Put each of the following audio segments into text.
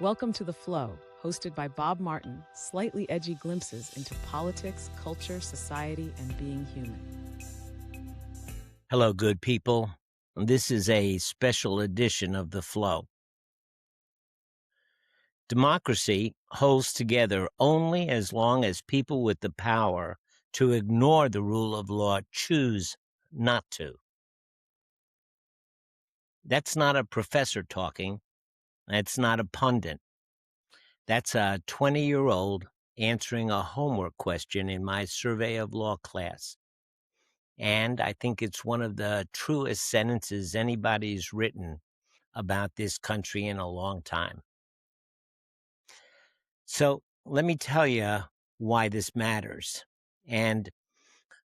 Welcome to The Flow, hosted by Bob Martin, slightly edgy glimpses into politics, culture, society, and being human. Hello, good people. This is a special edition of The Flow. Democracy holds together only as long as people with the power to ignore the rule of law choose not to. That's not a professor talking. That's not a pundit. That's a 20-year-old answering a homework question in my survey of law class. And I think it's one of the truest sentences anybody's written about this country in a long time. So let me tell you why this matters. And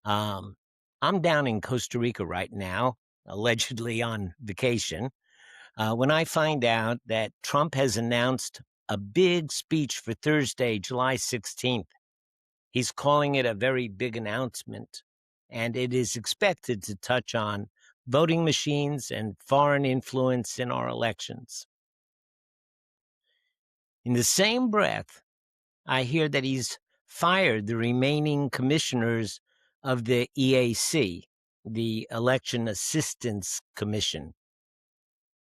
I'm down in Costa Rica right now, allegedly on vacation, when I find out that Trump has announced a big speech for Thursday, July 16th. He's calling it a very big announcement, and it is expected to touch on voting machines and foreign influence in our elections. In the same breath, I hear that he's fired the remaining commissioners of the EAC, the Election Assistance Commission.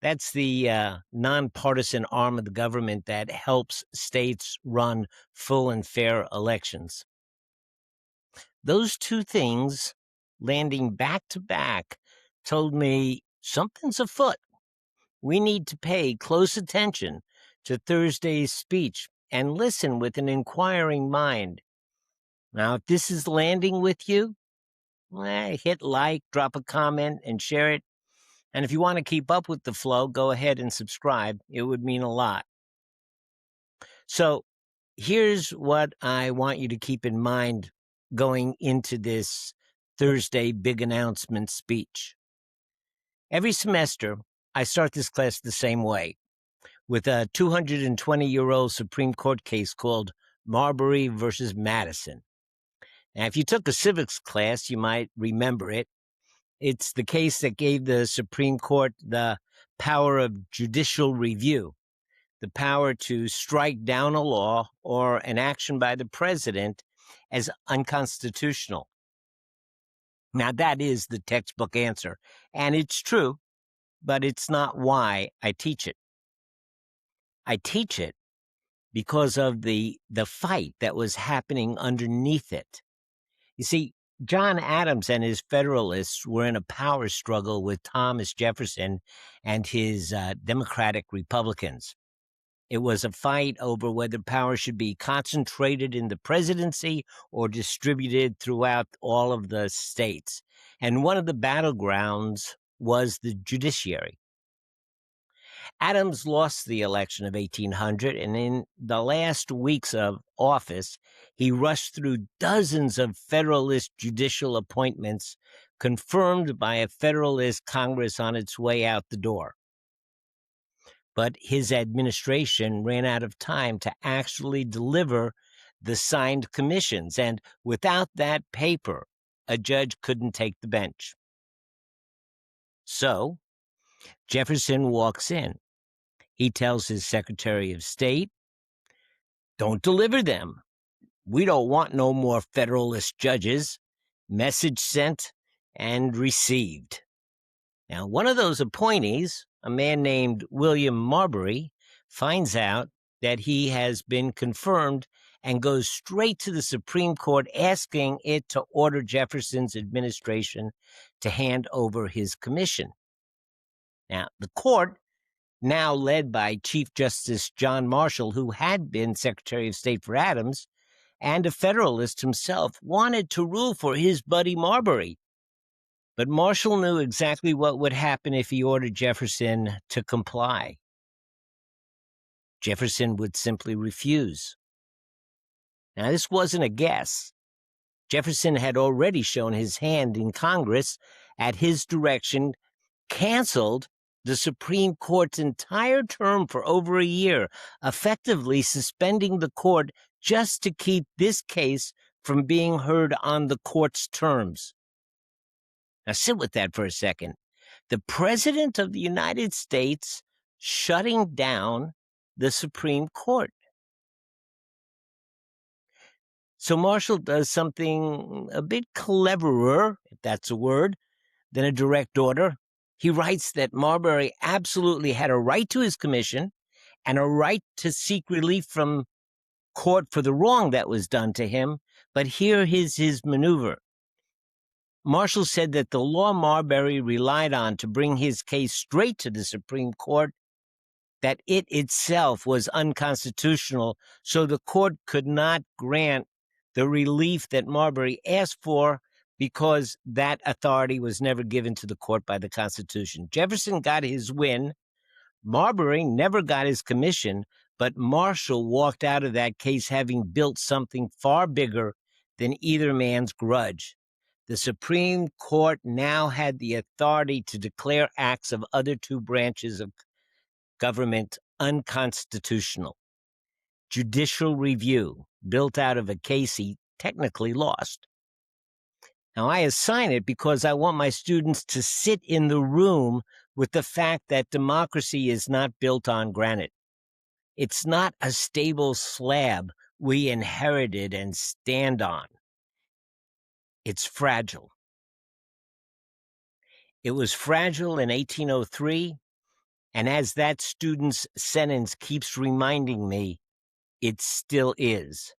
That's the nonpartisan arm of the government that helps states run full and fair elections. Those two things, landing back to back, told me something's afoot. We need to pay close attention to Thursday's speech and listen with an inquiring mind. Now, if this is landing with you, hit like, drop a comment, and share it. And if you want to keep up with the flow, go ahead and subscribe. It would mean a lot. So here's what I want you to keep in mind going into this Thursday big announcement speech. Every semester, I start this class the same way, with a 220-year-old Supreme Court case called Marbury versus Madison. Now, if you took a civics class, you might remember it. It's the case that gave the Supreme Court the power of judicial review, the power to strike down a law or an action by the president as unconstitutional. Now, that is the textbook answer, and it's true, but it's not why I teach it. I teach it because of the fight that was happening underneath it. You see, John Adams and his Federalists were in a power struggle with Thomas Jefferson and his Democratic Republicans. It was a fight over whether power should be concentrated in the presidency or distributed throughout all of the states. And one of the battlegrounds was the judiciary. Adams lost the election of 1800, and in the last weeks of office, he rushed through dozens of Federalist judicial appointments confirmed by a Federalist Congress on its way out the door. But his administration ran out of time to actually deliver the signed commissions, and without that paper, a judge couldn't take the bench. So, Jefferson walks in. He tells his Secretary of State, "Don't deliver them. We don't want no more Federalist judges." Message sent and received. Now, one of those appointees, a man named William Marbury, finds out that he has been confirmed and goes straight to the Supreme Court asking it to order Jefferson's administration to hand over his commission. Now, the court, now led by Chief Justice John Marshall, who had been Secretary of State for Adams, and a Federalist himself, wanted to rule for his buddy Marbury. But Marshall knew exactly what would happen if he ordered Jefferson to comply. Jefferson would simply refuse. Now, this wasn't a guess. Jefferson had already shown his hand in Congress, at his direction, canceled the Supreme Court's entire term for over a year, effectively suspending the court just to keep this case from being heard on the court's terms. Now sit with that for a second. The President of the United States shutting down the Supreme Court. So Marshall does something a bit cleverer, if that's a word, than a direct order. He writes that Marbury absolutely had a right to his commission and a right to seek relief from court for the wrong that was done to him. But here is his maneuver. Marshall said that the law Marbury relied on to bring his case straight to the Supreme Court, that it itself was unconstitutional, so the court could not grant the relief that Marbury asked for because that authority was never given to the court by the Constitution. Jefferson got his win. Marbury never got his commission, but Marshall walked out of that case having built something far bigger than either man's grudge. The Supreme Court now had the authority to declare acts of other two branches of government unconstitutional. Judicial review, built out of a case he technically lost. Now, I assign it because I want my students to sit in the room with the fact that democracy is not built on granite. It's not a stable slab we inherited and stand on. It's fragile. It was fragile in 1803, and as that student's sentence keeps reminding me, it still is.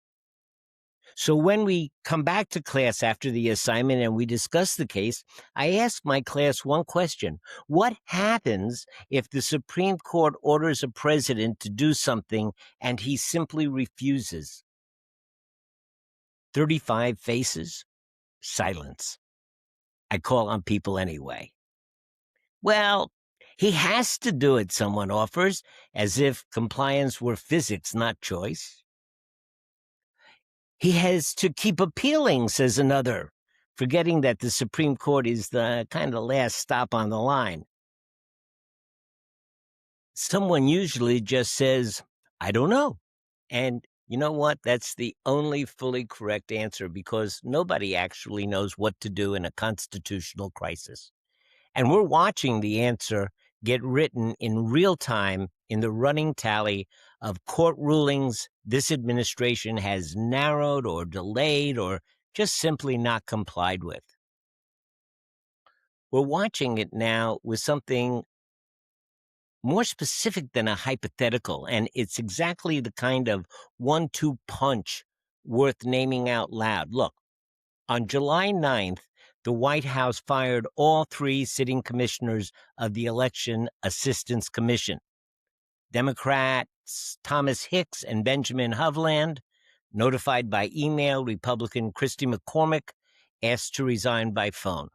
So when we come back to class after the assignment and we discuss the case, I ask my class one question. What happens if the Supreme Court orders a president to do something and he simply refuses? 35 faces, silence. I call on people anyway. Well, he has to do it, someone offers, as if compliance were physics, not choice. He has to keep appealing, says another, forgetting that the Supreme Court is the kind of last stop on the line. Someone usually just says, I don't know. And you know what? That's the only fully correct answer because nobody actually knows what to do in a constitutional crisis. And we're watching the answer get written in real time in the running tally of court rulings this administration has narrowed or delayed or just simply not complied with. We're watching it now with something more specific than a hypothetical, and it's exactly the kind of 1-2 punch worth naming out loud. Look, on July 9th, the White House fired all 3 sitting commissioners of the Election Assistance Commission. Democrats Thomas Hicks and Benjamin Hovland, notified by email, Republican Christy McCormick asked to resign by phone.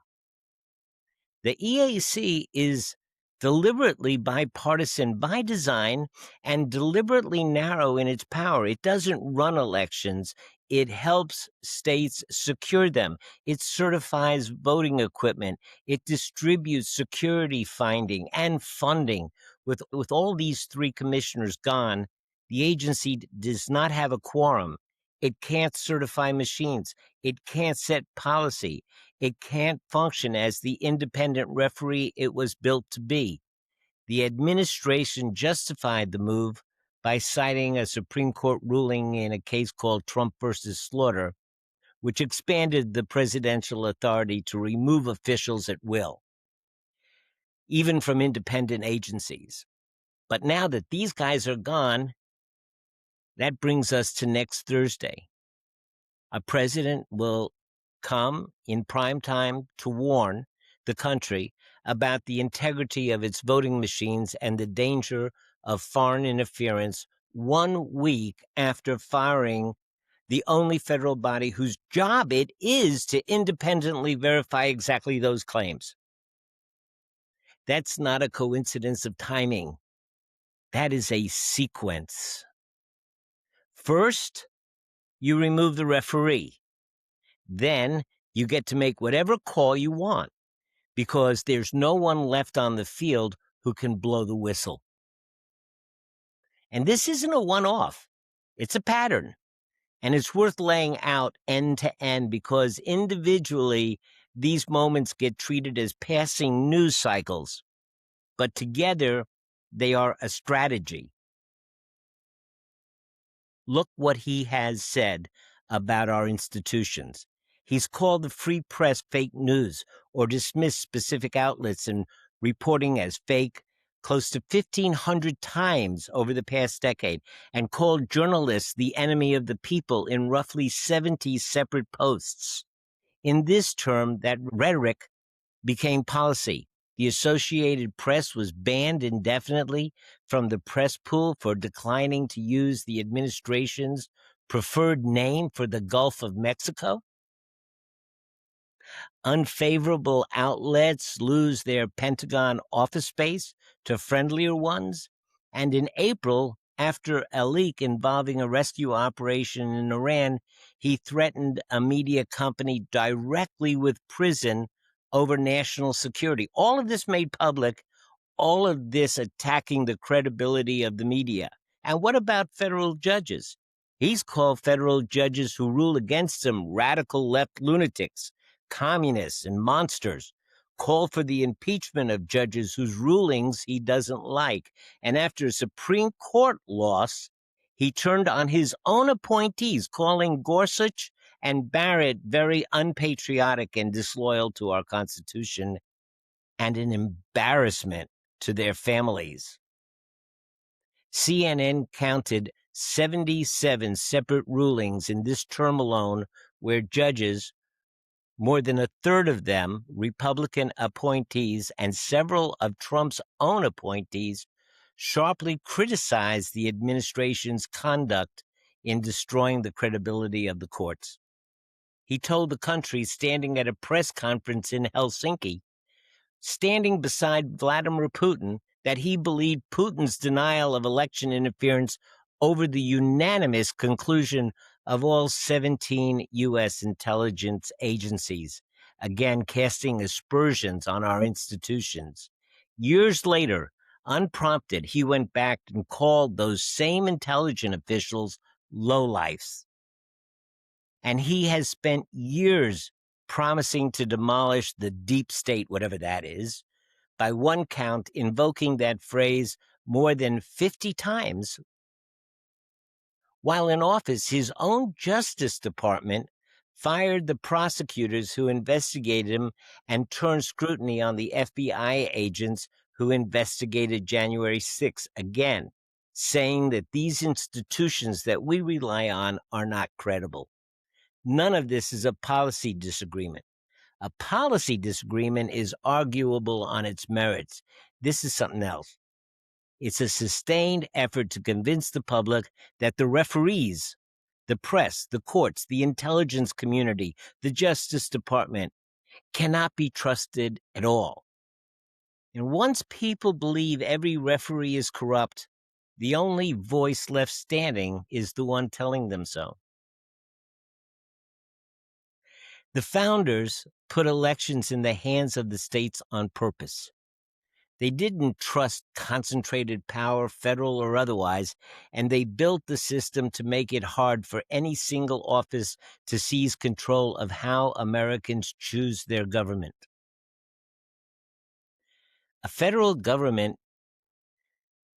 The EAC is deliberately bipartisan by design and deliberately narrow in its power. It doesn't run elections. It helps states secure them. It certifies voting equipment. It distributes security finding and funding. With all these 3 commissioners gone, the agency does not have a quorum. It can't certify machines. It can't set policy. It can't function as the independent referee it was built to be. The administration justified the move by citing a Supreme Court ruling in a case called Trump versus Slaughter, which expanded the presidential authority to remove officials at will, even from independent agencies. But now that these guys are gone, that brings us to next Thursday. A president will come in prime time to warn the country about the integrity of its voting machines and the danger of foreign interference 1 week after firing the only federal body whose job it is to independently verify exactly those claims. That's not a coincidence of timing. That is a sequence. First, you remove the referee. Then you get to make whatever call you want because there's no one left on the field who can blow the whistle. And this isn't a one-off. It's a pattern. And it's worth laying out end to end because individually these moments get treated as passing news cycles. But together they are a strategy. Look what he has said about our institutions. He's called the free press fake news or dismissed specific outlets and reporting as fake close to 1,500 times over the past decade, and called journalists the enemy of the people in roughly 70 separate posts. In this term, that rhetoric became policy. The Associated Press was banned indefinitely from the press pool for declining to use the administration's preferred name for the Gulf of Mexico. Unfavorable outlets lose their Pentagon office space to friendlier ones. And in April, after a leak involving a rescue operation in Iran, he threatened a media company directly with prison over national security. All of this made public, all of this attacking the credibility of the media. And what about federal judges? He's called federal judges who rule against him radical left lunatics, communists, and monsters. Called for the impeachment of judges whose rulings he doesn't like. And after a Supreme Court loss, he turned on his own appointees, calling Gorsuch and Barrett very unpatriotic and disloyal to our Constitution and an embarrassment to their families. CNN counted 77 separate rulings in this term alone where judges, more than a third of them Republican appointees and several of Trump's own appointees, sharply criticized the administration's conduct in destroying the credibility of the courts. He told the country standing at a press conference in Helsinki, standing beside Vladimir Putin, that he believed Putin's denial of election interference over the unanimous conclusion of all 17 U.S. intelligence agencies, again casting aspersions on our institutions. Years later, unprompted, he went back and called those same intelligence officials lowlifes. And he has spent years promising to demolish the deep state, whatever that is, by one count, invoking that phrase more than 50 times. While in office, his own Justice Department fired the prosecutors who investigated him and turned scrutiny on the FBI agents who investigated January 6th again, saying that these institutions that we rely on are not credible. None of this is a policy disagreement. A policy disagreement is arguable on its merits. This is something else. It's a sustained effort to convince the public that the referees, the press, the courts, the intelligence community, the Justice Department cannot be trusted at all. And once people believe every referee is corrupt, the only voice left standing is the one telling them so. The founders put elections in the hands of the states on purpose. They didn't trust concentrated power, federal or otherwise, and they built the system to make it hard for any single office to seize control of how Americans choose their government. A federal government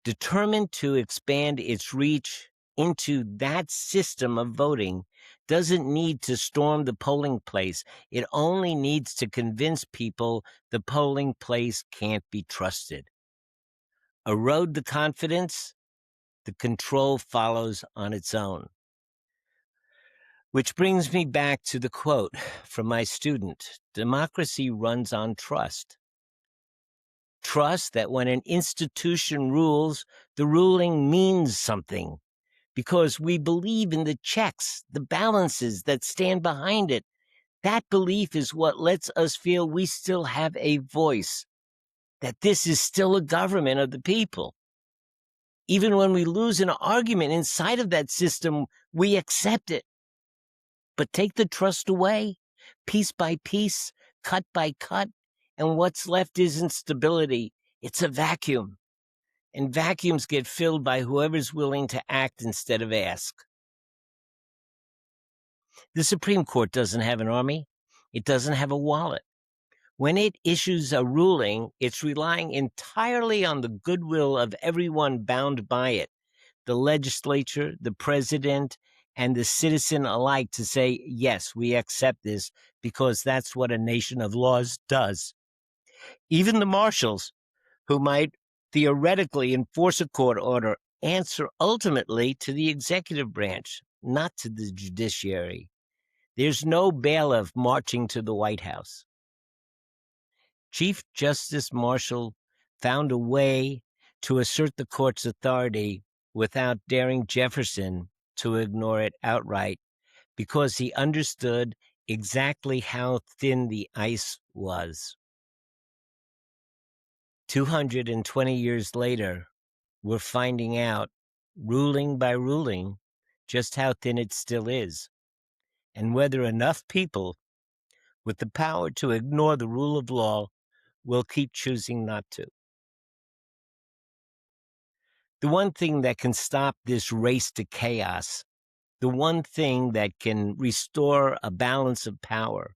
determined to expand its reach into that system of voting doesn't need to storm the polling place. It only needs to convince people the polling place can't be trusted. Erode the confidence, the control follows on its own. Which brings me back to the quote from my student: democracy runs on trust. Trust that when an institution rules, the ruling means something, because we believe in the checks, the balances that stand behind it. That belief is what lets us feel we still have a voice, that this is still a government of the people. Even when we lose an argument inside of that system, we accept it. But take the trust away, piece by piece, cut by cut, and what's left isn't stability. It's a vacuum. And vacuums get filled by whoever's willing to act instead of ask. The Supreme Court doesn't have an army. It doesn't have a wallet. When it issues a ruling, it's relying entirely on the goodwill of everyone bound by it. the legislature, the president, and the citizen alike to say, yes, we accept this because that's what a nation of laws does. Even the marshals, who might theoretically enforce a court order, answer ultimately to the executive branch, not to the judiciary. There's no bailiff marching to the White House. Chief Justice Marshall found a way to assert the court's authority without daring Jefferson to ignore it outright, because he understood exactly how thin the ice was. 220 years later, we're finding out, ruling by ruling, just how thin it still is, and whether enough people with the power to ignore the rule of law will keep choosing not to. The one thing that can stop this race to chaos, the one thing that can restore a balance of power,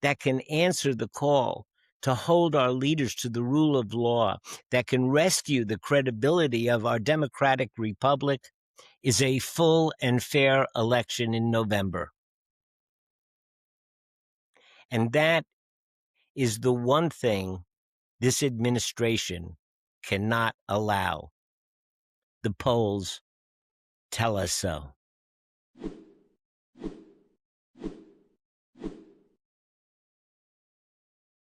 that can answer the call to hold our leaders to the rule of law, that can rescue the credibility of our democratic republic, is a full and fair election in November. And that is the one thing this administration cannot allow. The polls tell us so.